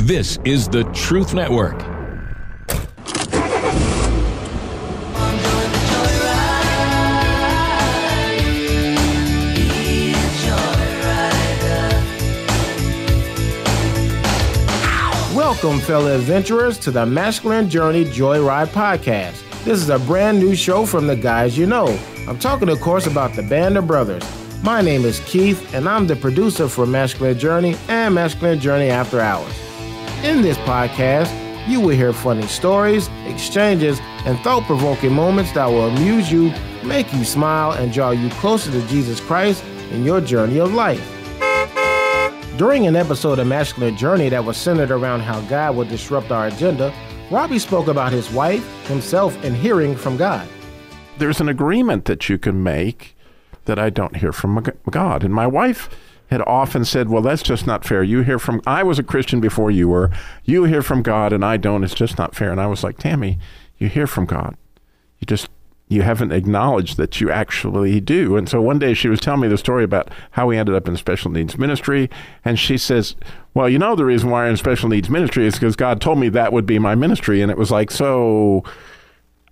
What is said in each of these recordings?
This is the Truth Network. Welcome, fellow adventurers, to the Masculine Journey Joyride Podcast. This is a brand new show from the guys you know. I'm talking, of course, about the band of brothers. My name is Keith, and I'm the producer for Masculine Journey and Masculine Journey After Hours. In this podcast, you will hear funny stories, exchanges, and thought-provoking moments that will amuse you, make you smile, and draw you closer to Jesus Christ in your journey of life. During an episode of Masculine Journey that was centered around how God would disrupt our agenda, Robby spoke about his wife, himself, and hearing from God. There's an agreement that you can make that I don't hear from God. And my wife had often said, well, that's just not fair. I was a Christian before you were. You hear from God and I don't. It's just not fair. And I was like, Tammy, you hear from God. You haven't acknowledged that you actually do. And so one day she was telling me the story about how we ended up in special needs ministry. And she says, well, you know, the reason why I'm in special needs ministry is because God told me that would be my ministry. And it was like, so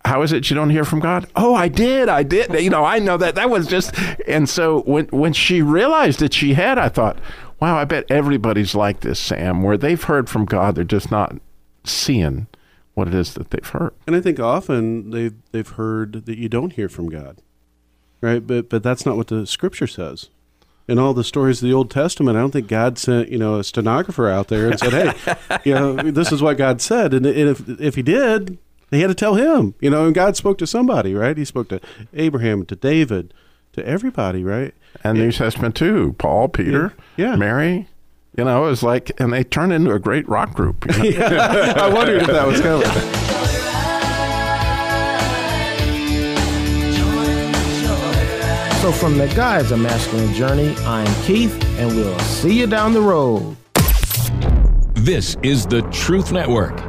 how is it you don't hear from God? Oh, I did. You know, I know that was just. And so when she realized that she had, I thought, wow, I bet everybody's like this, Sam, where they've heard from God. They're just not seeing what it is that they've heard. And I think often they've heard that you don't hear from God, right? But that's not what the Scripture says. In all the stories of the Old Testament, I don't think God sent, a stenographer out there and said, hey, this is what God said. And if he did, they had to tell him, and God spoke to somebody, right? He spoke to Abraham, to David, to everybody, right? And the New Testament too, Paul, Peter, Mary. It was like, and they turned into a great rock group. I wondered if that was coming. So from the guys of Masculine Journey, I'm Keith, and we'll see you down the road. This is the Truth Network.